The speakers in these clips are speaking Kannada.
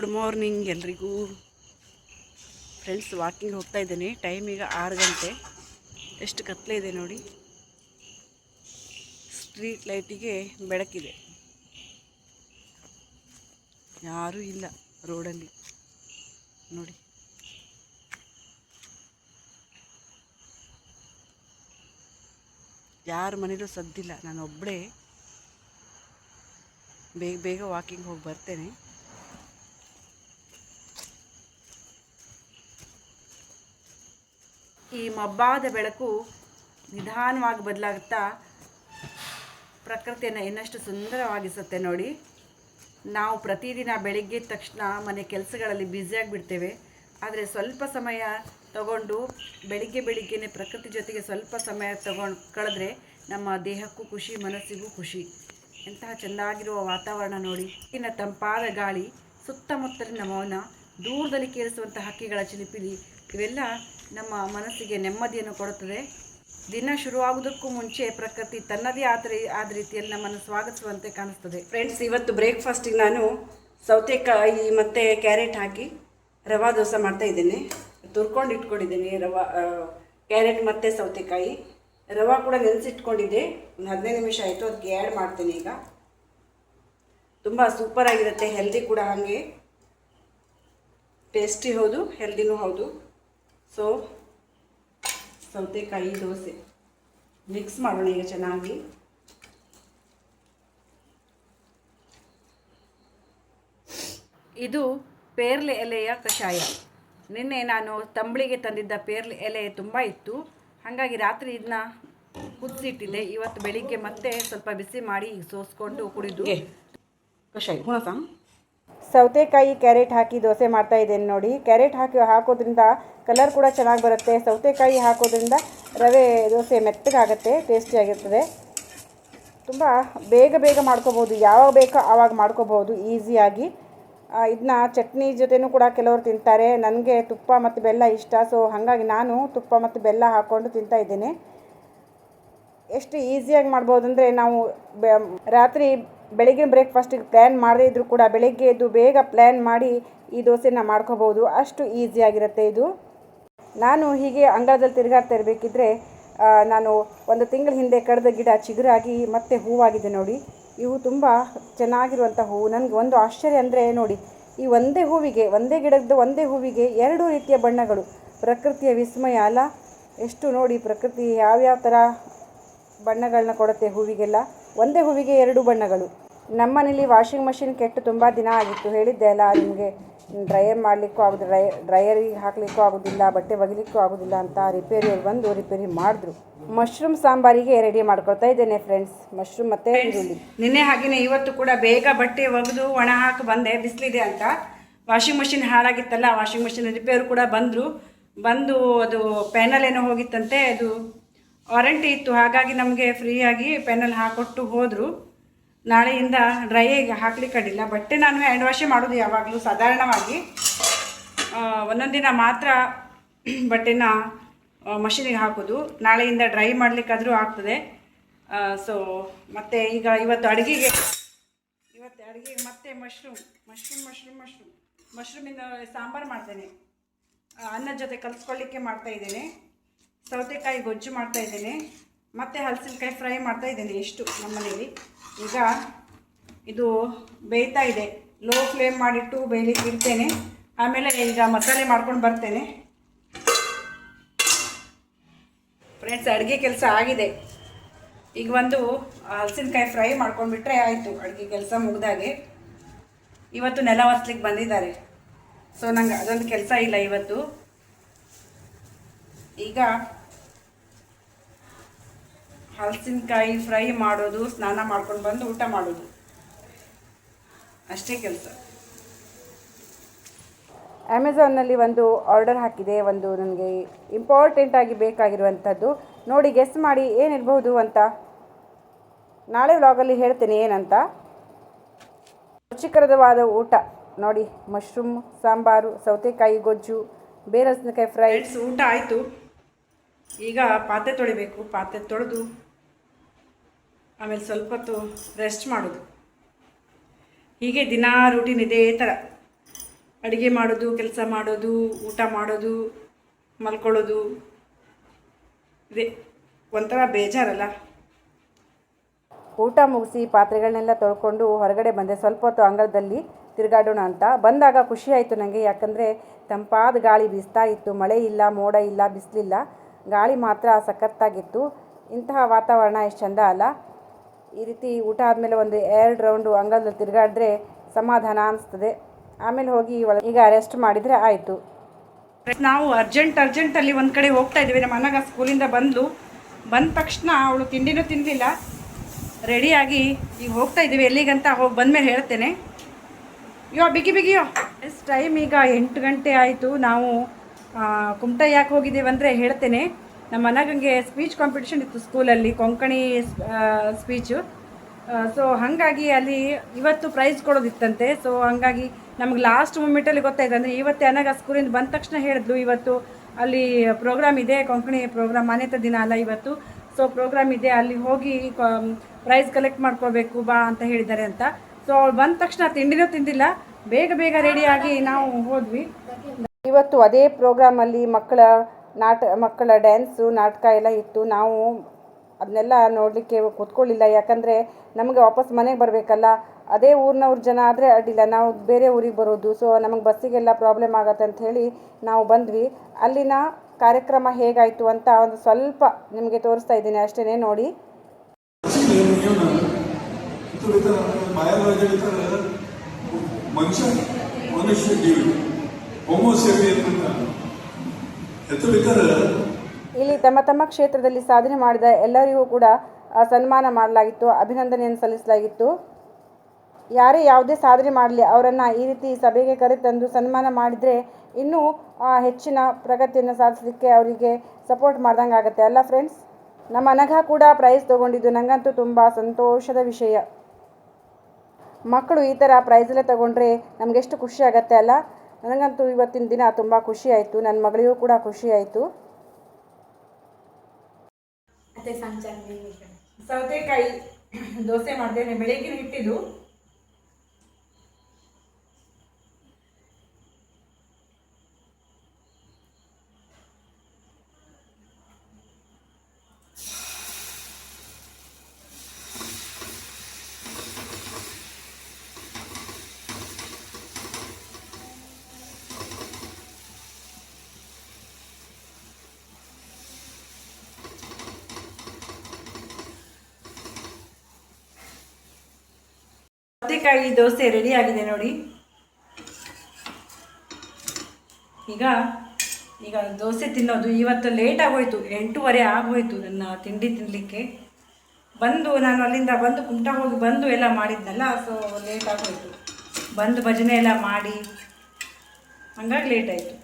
ಗುಡ್ ಮಾರ್ನಿಂಗ್ ಎಲ್ರಿಗೂ ಫ್ರೆಂಡ್ಸ್. ವಾಕಿಂಗ್ ಹೋಗ್ತಾ ಇದ್ದೀನಿ. ಟೈಮ್ ಈಗ 6 ಗಂಟೆ. ಎಷ್ಟು ಕತ್ಲೆ ಇದೆ ನೋಡಿ. ಸ್ಟ್ರೀಟ್ ಲೈಟಿಗೆ ಬೆಳಕಿದೆ. ಯಾರೂ ಇಲ್ಲ ರೋಡಲ್ಲಿ ನೋಡಿ. ಯಾರ ಮನೇಲೂ ಸದ್ದಿಲ್ಲ. ನಾನು ಒಬ್ಬಳೇ ಬೇಗ ಬೇಗ ವಾಕಿಂಗ್ ಹೋಗಿ ಬರ್ತೇನೆ. ಈ ಮಬ್ಬಾದ ಬೆಳಕು ನಿಧಾನವಾಗಿ ಬದಲಾಗುತ್ತಾ ಪ್ರಕೃತಿಯನ್ನು ಇನ್ನಷ್ಟು ಸುಂದರವಾಗಿಸುತ್ತೆ ನೋಡಿ. ನಾವು ಪ್ರತಿದಿನ ಬೆಳಿಗ್ಗೆ ತಕ್ಷಣ ಮನೆ ಕೆಲಸಗಳಲ್ಲಿ ಬ್ಯುಸಿಯಾಗಿಬಿಡ್ತೇವೆ. ಆದರೆ ಸ್ವಲ್ಪ ಸಮಯ ತಗೊಂಡು ಬೆಳಿಗ್ಗೆನೇ ಪ್ರಕೃತಿ ಜೊತೆಗೆ ಸ್ವಲ್ಪ ಸಮಯ ಕಳೆದ್ರೆ ನಮ್ಮ ದೇಹಕ್ಕೂ ಖುಷಿ, ಮನಸ್ಸಿಗೂ ಖುಷಿ. ಎಂತಹ ಚೆಂದಾಗಿರುವ ವಾತಾವರಣ ನೋಡಿ. ಇನ್ನು ತಂಪಾದ ಗಾಳಿ, ಸುತ್ತಮುತ್ತಲಿನ ಮೌನ, ದೂರದಲ್ಲಿ ಕೇಳಿಸುವಂಥ ಹಕ್ಕಿಗಳ ಚಿಲಿಪಿಲಿ, ಇವೆಲ್ಲ ನಮ್ಮ ಮನಸ್ಸಿಗೆ ನೆಮ್ಮದಿಯನ್ನು ಕೊಡುತ್ತದೆ. ದಿನ ಶುರುವಾಗುವುದಕ್ಕೂ ಮುಂಚೆ ಪ್ರಕೃತಿ ತನ್ನದೇ ಆದ ರೀತಿಯಲ್ಲಿ ನಮ್ಮನ್ನು ಸ್ವಾಗತಿಸುವಂತೆ ಕಾಣಿಸ್ತದೆ. ಫ್ರೆಂಡ್ಸ್, ಇವತ್ತು ಬ್ರೇಕ್ಫಾಸ್ಟಿಗೆ ನಾನು ಸೌತೆಕಾಯಿ ಮತ್ತು ಕ್ಯಾರೆಟ್ ಹಾಕಿ ರವಾ ದೋಸೆ ಮಾಡ್ತಾಯಿದ್ದೇನೆ. ತುರ್ಕೊಂಡು ಇಟ್ಕೊಂಡಿದ್ದೇನೆ ಕ್ಯಾರೆಟ್ ಮತ್ತು ಸೌತೆಕಾಯಿ. ರವಾ ಕೂಡ ನೆನೆಸಿಟ್ಕೊಂಡಿದ್ದೆ. ಒಂದು 15 ನಿಮಿಷ ಆಯಿತು. ಅದಕ್ಕೆ ಆ್ಯಡ್ ಮಾಡ್ತೇನೆ ಈಗ. ತುಂಬ ಸೂಪರಾಗಿರುತ್ತೆ. ಹೆಲ್ದಿ ಕೂಡ ಹಾಗೆ. ಟೇಸ್ಟಿ ಹೌದು, ಹೆಲ್ದಿನೂ ಹೌದು. ಸೊ ಸೌತೆಕಾಯಿ ದೋಸೆ ಮಿಕ್ಸ್ ಮಾಡೋಣ ಈಗ ಚೆನ್ನಾಗಿ. ಇದು ಪೇರ್ಲೆ ಎಲೆಯ ಕಷಾಯ. ನಿನ್ನೆ ನಾನು ತಂಬಳಿಗೆ ತಂದಿದ್ದ ಪೇರ್ಲೆ ಎಲೆ ತುಂಬ ಇತ್ತು. ಹಾಗಾಗಿ ರಾತ್ರಿ ಇದನ್ನ ಕುದಿಸಿಟ್ಟಿದ್ದೆ. ಇವತ್ತು ಬೆಳಿಗ್ಗೆ ಮತ್ತೆ ಸ್ವಲ್ಪ ಬಿಸಿ ಮಾಡಿ ಸೋಸ್ಕೊಂಡು ಕುಡಿದು ಕಷಾಯ ಹುಣಸ. ಸೌತೆಕಾಯಿ ಕ್ಯಾರೆಟ್ ಹಾಕಿ ದೋಸೆ ಮಾಡ್ತಾ ಇದ್ದೇನೆ ನೋಡಿ. ಕ್ಯಾರೆಟ್ ಹಾಕೋದ್ರಿಂದ ಕಲರ್ ಕೂಡ ಚೆನ್ನಾಗಿ ಬರುತ್ತೆ. ಸೌತೆಕಾಯಿ ಹಾಕೋದ್ರಿಂದ ರವೆ ದೋಸೆ ಮೆತ್ತಗಾಗುತ್ತೆ, ಟೇಸ್ಟಿಯಾಗಿರ್ತದೆ. ತುಂಬ ಬೇಗ ಮಾಡ್ಕೋಬೋದು. ಯಾವಾಗ ಬೇಕೋ ಆವಾಗ ಮಾಡ್ಕೋಬೋದು ಈಸಿಯಾಗಿ. ಇದನ್ನ ಚಟ್ನಿ ಜೊತೆನೂ ಕೂಡ ಕೆಲವರು ತಿಂತಾರೆ. ನನಗೆ ತುಪ್ಪ ಮತ್ತು ಬೆಲ್ಲ ಇಷ್ಟ. ಸೊ ಹಾಗಾಗಿ ನಾನು ತುಪ್ಪ ಮತ್ತು ಬೆಲ್ಲ ಹಾಕ್ಕೊಂಡು ತಿಂತಾಯಿದ್ದೇನೆ. ಎಷ್ಟು ಈಸಿಯಾಗಿ ಮಾಡ್ಬೋದು ಅಂದರೆ, ನಾವು ರಾತ್ರಿ ಬೆಳಗಿನ ಬ್ರೇಕ್ಫಾಸ್ಟಿಗೆ ಪ್ಲ್ಯಾನ್ ಮಾಡದೇ ಇದ್ದರೂ ಕೂಡ ಬೆಳಗ್ಗೆ ಎದ್ದು ಬೇಗ ಪ್ಲ್ಯಾನ್ ಮಾಡಿ ಈ ದೋಸೆನ ಮಾಡ್ಕೋಬೋದು. ಅಷ್ಟು ಈಸಿಯಾಗಿರುತ್ತೆ ಇದು. ನಾನು ಹೀಗೆ ಅಂಗಳದಲ್ಲಿ ತಿರುಗಾಡ್ತಾ ಇರಬೇಕಿದ್ರೆ ನಾನು ಒಂದು ತಿಂಗಳ ಹಿಂದೆ ಕಡ್ದ ಗಿಡ ಚಿಗುರಾಗಿ ಮತ್ತೆ ಹೂವಾಗಿದೆ ನೋಡಿ. ಇವು ತುಂಬ ಚೆನ್ನಾಗಿರುವಂಥ ಹೂವು. ನನಗೆ ಒಂದು ಆಶ್ಚರ್ಯ ಅಂದರೆ ನೋಡಿ, ಈ ಒಂದೇ ಗಿಡದ ಒಂದೇ ಹೂವಿಗೆ 2 ರೀತಿಯ ಬಣ್ಣಗಳು. ಪ್ರಕೃತಿಯ ವಿಸ್ಮಯ ಅಲ್ಲ? ಎಷ್ಟು ನೋಡಿ, ಪ್ರಕೃತಿ ಯಾವ್ಯಾವ ಥರ ಬಣ್ಣಗಳನ್ನ ಕೊಡುತ್ತೆ ಹೂವಿಗೆಲ್ಲ. ಒಂದೇ ಹೂವಿಗೆ 2 ಬಣ್ಣಗಳು. ನಮ್ಮನೇಲಿ ವಾಷಿಂಗ್ ಮಷಿನ್ ಕೆಟ್ಟು ತುಂಬ ದಿನ ಆಗಿತ್ತು. ಹೇಳಿದ್ದೆ ಅಲ್ಲ ನಿಮಗೆ. ಡ್ರೈಯರ್ ಮಾಡಲಿಕ್ಕೂ ಆಗೋದಿಲ್ಲ, ಡ್ರೈಯರಿಗೆ ಹಾಕಲಿಕ್ಕೂ ಆಗೋದಿಲ್ಲ, ಬಟ್ಟೆ ಒಗಿಲಿಕ್ಕೂ ಆಗೋದಿಲ್ಲ ಅಂತ ರಿಪೇರಿಯವ್ರು ಬಂದು ರಿಪೇರಿ ಮಾಡಿದ್ರು. ಮಶ್ರೂಮ್ ಸಾಂಬಾರಿಗೆ ರೆಡಿ ಮಾಡ್ಕೊಳ್ತಾ ಇದ್ದೇನೆ ಫ್ರೆಂಡ್ಸ್. ಮಶ್ರೂಮ್ ಮತ್ತು ಈರುಳ್ಳಿ. ನಿನ್ನೆ ಹಾಗೆಯೇ ಇವತ್ತು ಕೂಡ ಬೇಗ ಬಟ್ಟೆ ಒಗೆದು ಒಣ ಹಾಕಿ ಬಂದೆ, ಬಿಸಿಲಿದೆ ಅಂತ. ವಾಷಿಂಗ್ ಮಷಿನ್ ಹಾಳಾಗಿತ್ತಲ್ಲ, ವಾಷಿಂಗ್ ಮಷಿನ್ ರಿಪೇರ್ ಕೂಡ ಬಂದು ಅದು ಪ್ಯಾನಲ್ ಏನೋ ಹೋಗಿತ್ತಂತೆ. ಅದು ವಾರಂಟಿ ಇತ್ತು. ಹಾಗಾಗಿ ನಮಗೆ ಫ್ರೀಯಾಗಿ ಪ್ಯಾನಲ್ ಹಾಕೊಟ್ಟು ಹೋದರು. ನಾಳೆಯಿಂದ ಡ್ರೈಗೆ ಹಾಕ್ಲಿಕ್ಕಾಗಿಲ್ಲ. ಬಟ್ಟೆ ನಾನು ಹ್ಯಾಂಡ್ ವಾಶೇ ಮಾಡೋದು ಯಾವಾಗಲೂ ಸಾಧಾರಣವಾಗಿ. ಒಂದೊಂದು ದಿನ ಮಾತ್ರ ಬಟ್ಟೆನ ಮಷಿನಿಗೆ ಹಾಕೋದು. ನಾಳೆಯಿಂದ ಡ್ರೈ ಮಾಡಲಿಕ್ಕಾದರೂ ಆಗ್ತದೆ. ಸೊ ಮತ್ತು ಈಗ ಇವತ್ತು ಅಡುಗೆಗೆ ಮತ್ತೆ ಮಶ್ರೂಮಿಂದ ಸಾಂಬಾರು ಮಾಡ್ತೇನೆ. ಅನ್ನದ ಜೊತೆ ಕಲಿಸ್ಕೊಳ್ಳಿಕ್ಕೆ ಮಾಡ್ತಾಯಿದ್ದೇನೆ. ಸೌತೆಕಾಯಿ ಗೊಜ್ಜು ಮಾಡ್ತಾಯಿದ್ದೇನೆ. ಮತ್ತು ಹಲಸಿನಕಾಯಿ ಫ್ರೈ ಮಾಡ್ತಾಯಿದ್ದೇನೆ. ಎಷ್ಟು ನಮ್ಮ ಮನೇಲಿ ಈಗ ಇದು ಬೇಯ್ತಾ ಇದೆ. ಲೋ ಫ್ಲೇಮ್ ಮಾಡಿಟ್ಟು ಬೇಯಲಿಕ್ಕೆ ಇಡ್ತೇನೆ. ಆಮೇಲೆ ಈಗ ಮಸಾಲೆ ಮಾಡ್ಕೊಂಡು ಬರ್ತೇನೆ. ಫ್ರೆಂಡ್ಸ್, ಅಡುಗೆ ಕೆಲಸ ಆಗಿದೆ. ಈಗ ಒಂದು ಹಲಸಿನಕಾಯಿ ಫ್ರೈ ಮಾಡ್ಕೊಂಡ್ಬಿಟ್ರೆ ಆಯಿತು. ಅಡುಗೆ ಕೆಲಸ ಮುಗಿದಾಗೆ. ಇವತ್ತು ನೆಲ ಒರೆಸ್ಲಿಕ್ಕೆ ಬಂದಿದ್ದಾರೆ. ಸೊ ನಂಗೆ ಅದೊಂದು ಕೆಲಸ ಇಲ್ಲ ಇವತ್ತು. ಈಗ ಹಲಸಿನಕಾಯಿ ಫ್ರೈ ಮಾಡೋದು, ಸ್ನಾನ ಮಾಡ್ಕೊಂಡು ಬಂದು ಊಟ ಮಾಡೋದು, ಅಷ್ಟೇ ಕೆಲಸ. ಅಮೆಝಾನ್ನಲ್ಲಿ ಒಂದು ಆರ್ಡರ್ ಹಾಕಿದೆ. ಒಂದು ನನಗೆ ಇಂಪಾರ್ಟೆಂಟಾಗಿ ಬೇಕಾಗಿರುವಂಥದ್ದು. ನೋಡಿ, ಗೆಸ್ ಮಾಡಿ ಏನಿರಬಹುದು ಅಂತ. ನಾಳೆ ವ್ಲಾಗಲ್ಲಿ ಹೇಳ್ತೇನೆ ಏನಂತ. ರುಚಿಕರವಾದ ಊಟ ನೋಡಿ. ಮಶ್ರೂಮ್ ಸಾಂಬಾರು, ಸೌತೆಕಾಯಿ ಗೊಜ್ಜು, ಬೇರೆ ಹಲಸಿನಕಾಯಿ ಫ್ರೈ. ಊಟ ಆಯಿತು. ಈಗ ಪಾತ್ರೆ ತೊಳಿಬೇಕು. ಪಾತ್ರೆ ತೊಳೆದು ಆಮೇಲೆ ಸ್ವಲ್ಪ ಹೊತ್ತು ರೆಸ್ಟ್ ಮಾಡೋದು. ಹೀಗೆ ದಿನಾ ರೂಟೀನ್ ಇದೇ ಥರ. ಅಡುಗೆ ಮಾಡೋದು, ಕೆಲಸ ಮಾಡೋದು, ಊಟ ಮಾಡೋದು, ಮಲ್ಕೊಳ್ಳೋದು, ಇದೆ ಒಂಥರ ಬೇಜಾರಲ್ಲ. ಊಟ ಮುಗಿಸಿ ಪಾತ್ರೆಗಳನ್ನೆಲ್ಲ ತೊಳ್ಕೊಂಡು ಹೊರಗಡೆ ಬಂದೆ. ಸ್ವಲ್ಪ ಹೊತ್ತು ಅಂಗಳದಲ್ಲಿ ತಿರುಗಾಡೋಣ ಅಂತ ಬಂದಾಗ ಖುಷಿ ಆಯಿತು ನನಗೆ. ಯಾಕಂದರೆ ತಂಪಾದ ಗಾಳಿ ಬೀಸ್ತಾ ಇತ್ತು. ಮಳೆ ಇಲ್ಲ, ಮೋಡ ಇಲ್ಲ, ಬಿಸಿಲಿಲ್ಲ, ಗಾಳಿ ಮಾತ್ರ ಸಖತ್ತಾಗಿತ್ತು. ಇಂತಹ ವಾತಾವರಣ ಎಷ್ಟು ಚೆಂದ ಅಲ್ಲ. ಈ ರೀತಿ ಊಟ ಆದಮೇಲೆ ಒಂದು 2 ರೌಂಡು ಅಂಗಳದಲ್ಲಿ ತಿರುಗಾಡಿದ್ರೆ ಸಮಾಧಾನ ಅನಿಸ್ತದೆ. ಆಮೇಲೆ ಹೋಗಿ ಈಗ ರೆಸ್ಟ್ ಮಾಡಿದರೆ ಆಯಿತು. ನಾವು ಅರ್ಜೆಂಟಲ್ಲಿ ಒಂದು ಕಡೆ ಹೋಗ್ತಾ ಇದ್ದೀವಿ. ನಮ್ಮ ಅಣ್ಣಗ ಸ್ಕೂಲಿಂದ ಬಂದ ತಕ್ಷಣ ಅವಳು ತಿಂಡಿನೂ ತಿನ್ನಲಿಲ್ಲ, ರೆಡಿಯಾಗಿ ಈಗ ಹೋಗ್ತಾ ಇದ್ದೀವಿ. ಎಲ್ಲಿಗಂತ ಹೋಗಿ ಬಂದಮೇಲೆ ಹೇಳ್ತೇನೆ. ಬಿಗಿಯೋ ಎಷ್ಟು ಟೈಮ್ ಈಗ 8 ಗಂಟೆ ಆಯಿತು. ನಾವು ಕುಮಟಾ ಯಾಕೆ ಹೋಗಿದ್ದೀವಿ ಅಂದರೆ ಹೇಳ್ತೇನೆ. ನಮ್ಮ ಮನಗಂಗೆ ಸ್ಪೀಚ್ ಕಾಂಪಿಟಿಷನ್ ಇತ್ತು ಸ್ಕೂಲಲ್ಲಿ, ಕೊಂಕಣಿ ಸ್ಪೀಚು. ಸೊ ಹಾಗಾಗಿ ಅಲ್ಲಿ ಇವತ್ತು ಪ್ರೈಸ್ ಕೊಡೋದಿತ್ತಂತೆ. ಸೊ ಹಾಗಾಗಿ ನಮಗೆ ಲಾಸ್ಟ್ ಮೂಮೆಂಟಲ್ಲಿ ಗೊತ್ತಾಯ್ತು. ಅಂದರೆ ಇವತ್ತು ಅನಾಗ ಸ್ಕೂಲಿಂದ ಬಂದ ತಕ್ಷಣ ಹೇಳಿದ್ಲು, ಇವತ್ತು ಅಲ್ಲಿ ಪ್ರೋಗ್ರಾಮ್ ಇದೆ, ಕೊಂಕಣಿ ಪ್ರೋಗ್ರಾಮ್, ಮಾನ್ಯತಾ ದಿನ ಅಲ್ಲ ಇವತ್ತು. ಸೊ ಪ್ರೋಗ್ರಾಮ್ ಇದೆ, ಅಲ್ಲಿ ಹೋಗಿ ಪ್ರೈಸ್ ಕಲೆಕ್ಟ್ ಮಾಡ್ಕೋಬೇಕು ಬಾ ಅಂತ ಹೇಳಿದ್ದಾರೆ ಅಂತ. ಸೊ ಅವಳು ಬಂದ ತಕ್ಷಣ ತಿಂಡಿನೂ ತಿಂದಿಲ್ಲ, ಬೇಗ ರೆಡಿಯಾಗಿ ನಾವು ಹೋದ್ವಿ. ಇವತ್ತು ಅದೇ ಪ್ರೋಗ್ರಾಮಲ್ಲಿ ಮಕ್ಕಳ ಡ್ಯಾನ್ಸು, ನಾಟಕ ಎಲ್ಲ ಇತ್ತು. ನಾವು ಅದನ್ನೆಲ್ಲ ನೋಡಲಿಕ್ಕೆ ಕೂತ್ಕೊಳ್ಳಿಲ್ಲ. ಯಾಕಂದರೆ ನಮಗೆ ವಾಪಸ್ ಮನೆಗೆ ಬರಬೇಕಲ್ಲ. ಅದೇ ಊರಿನವ್ರ ಜನ ಆದರೆ ಅಡ್ಡಿಲ್ಲ, ನಾವು ಬೇರೆ ಊರಿಗೆ ಬರೋದು. ಸೊ ನಮಗೆ ಬಸ್ಸಿಗೆಲ್ಲ ಪ್ರಾಬ್ಲಮ್ ಆಗತ್ತೆ ಅಂತ ಹೇಳಿ ನಾವು ಬಂದ್ವಿ. ಅಲ್ಲಿನ ಕಾರ್ಯಕ್ರಮ ಹೇಗಾಯಿತು ಅಂತ ಒಂದು ಸ್ವಲ್ಪ ನಿಮಗೆ ತೋರಿಸ್ತಾ ಇದ್ದೀನಿ, ಅಷ್ಟೇ ನೋಡಿ. ಇಲ್ಲಿ ತಮ್ಮ ಕ್ಷೇತ್ರದಲ್ಲಿ ಸಾಧನೆ ಮಾಡಿದ ಎಲ್ಲರಿಗೂ ಕೂಡ ಸನ್ಮಾನ ಮಾಡಲಾಗಿತ್ತು, ಅಭಿನಂದನೆಯನ್ನು ಸಲ್ಲಿಸಲಾಗಿತ್ತು. ಯಾರೇ ಯಾವುದೇ ಸಾಧನೆ ಮಾಡಲಿ ಅವರನ್ನು ಈ ರೀತಿ ಸಭೆಗೆ ಕರೆತಂದು ಸನ್ಮಾನ ಮಾಡಿದರೆ ಇನ್ನೂ ಹೆಚ್ಚಿನ ಪ್ರಗತಿಯನ್ನು ಸಾಧಿಸಲಿಕ್ಕೆ ಅವರಿಗೆ ಸಪೋರ್ಟ್ ಮಾಡ್ದಂಗೆ ಆಗುತ್ತೆ ಅಲ್ಲ ಫ್ರೆಂಡ್ಸ್. ನಮ್ಮ ಅನಘ ಕೂಡ ಪ್ರೈಸ್ ತೊಗೊಂಡಿದ್ದು ನನಗಂತೂ ತುಂಬ ಸಂತೋಷದ ವಿಷಯ. ಮಕ್ಕಳು ಈ ಥರ ಪ್ರೈಸೆಲ್ಲ ತೊಗೊಂಡ್ರೆ ನಮಗೆಷ್ಟು ಖುಷಿ ಆಗುತ್ತೆ ಅಲ್ಲ. ನನಗಂತೂ ಇವತ್ತಿನ ದಿನ ತುಂಬ ಖುಷಿ ಆಯಿತು, ನನ್ನ ಮಗಳಿಗೂ ಕೂಡ ಖುಷಿ ಆಯಿತು. ಸೌತೆಕಾಯಿ ದೋಸೆ ಮಾಡಿದೆ, ಬೆಳಗಿನ ಹಿಟ್ಟಿದ್ದು. ಸೌತೆಕಾಯಿ ದೋಸೆ ರೆಡಿ ಆಗಿದೆ ನೋಡಿ. ಈಗ ದೋಸೆ ತಿನ್ನೋದು. ಇವತ್ತು ಲೇಟ್ ಆಗೋಯ್ತು, 8:30 ಆಗೋಯ್ತು ನನ್ನ ತಿಂಡಿ ತಿನ್ನಲಿಕ್ಕೆ. ನಾನು ಅಲ್ಲಿಂದ ಕುಮಟಾ ಹೋಗಿ ಎಲ್ಲ ಮಾಡಿದ್ನಲ್ಲ. ಸೊ ಲೇಟ್ ಆಗೋಯ್ತು, ಭಜನೆ ಎಲ್ಲ ಮಾಡಿ, ಹಂಗಾಗಿ ಲೇಟ್ ಆಯಿತು.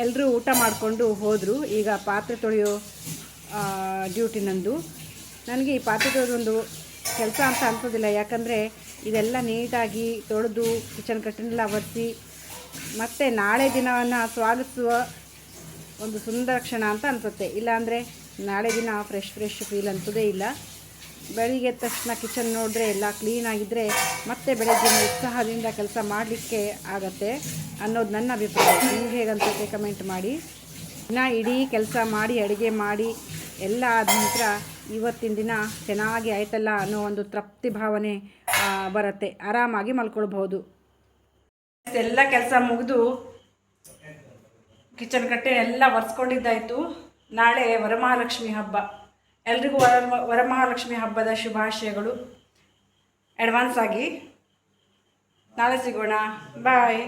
ಎಲ್ಲರೂ ಊಟ ಮಾಡಿಕೊಂಡು ಹೋದರು. ಈಗ ಪಾತ್ರೆ ತೊಳೆಯೋ ಡ್ಯೂಟಿ ನಂದು. ನನಗೆ ಈ ಪಾತ್ರೆ ತೊಳೆದೊಂದು ಕೆಲಸ ಅಂತ ಅನ್ಸೋದಿಲ್ಲ. ಯಾಕಂದರೆ ಇದೆಲ್ಲ ನೀಟಾಗಿ ತೊಳೆದು ಕಿಚನ್ ಕಟ್ಟನ್ನೆಲ್ಲ ಒರೆಸಿ ಮತ್ತು ನಾಳೆ ದಿನವನ್ನು ಸ್ವಾಗತಿಸುವ ಒಂದು ಸುಂದರ ಕ್ಷಣ ಅಂತ ಅನಿಸುತ್ತೆ. ಇಲ್ಲಾಂದರೆ ನಾಳೆ ದಿನ ಫ್ರೆಶ್ ಫೀಲ್ ಅನ್ಸೋದೇ ಇಲ್ಲ. ಬೆಳಿಗ್ಗೆ ಎದ್ದ ತಕ್ಷಣ ಕಿಚನ್ ನೋಡಿದ್ರೆ ಎಲ್ಲ ಕ್ಲೀನಾಗಿದ್ದರೆ ಮತ್ತೆ ಬೆಳಗ್ಗಿನ ಉತ್ಸಾಹದಿಂದ ಕೆಲಸ ಮಾಡಲಿಕ್ಕೆ ಆಗತ್ತೆ ಅನ್ನೋದು ನನ್ನ ಅಭಿಪ್ರಾಯ. ನಿಮ್ಗೆ ಹೇಗನ್ಸುತ್ತೆ ಕಮೆಂಟ್ ಮಾಡಿ. ಇಡೀ ಕೆಲಸ ಮಾಡಿ, ಅಡುಗೆ ಮಾಡಿ ಎಲ್ಲ ಆದ ನಂತರ ಇವತ್ತಿನ ದಿನ ಚೆನ್ನಾಗಿ ಆಯ್ತಲ್ಲ ಅನ್ನೋ ಒಂದು ತೃಪ್ತಿ ಭಾವನೆ ಬರುತ್ತೆ. ಆರಾಮಾಗಿ ಮಲ್ಕೊಳ್ಬಹುದು. ಎಲ್ಲ ಕೆಲಸ ಮುಗಿದು ಕಿಚನ್ ಕಟ್ಟೆ ಎಲ್ಲ ಒರೆಸ್ಕೊಂಡಿದ್ದಾಯಿತು. ನಾಳೆ ವರಮಹಾಲಕ್ಷ್ಮಿ ಹಬ್ಬ. ಎಲ್ರಿಗೂ ವರಮಹಾಲಕ್ಷ್ಮಿ ಹಬ್ಬದ ಶುಭಾಶಯಗಳು ಅಡ್ವಾನ್ಸ್ ಆಗಿ. ನಾಳೆ ಸಿಗೋಣ, ಬಾಯ್.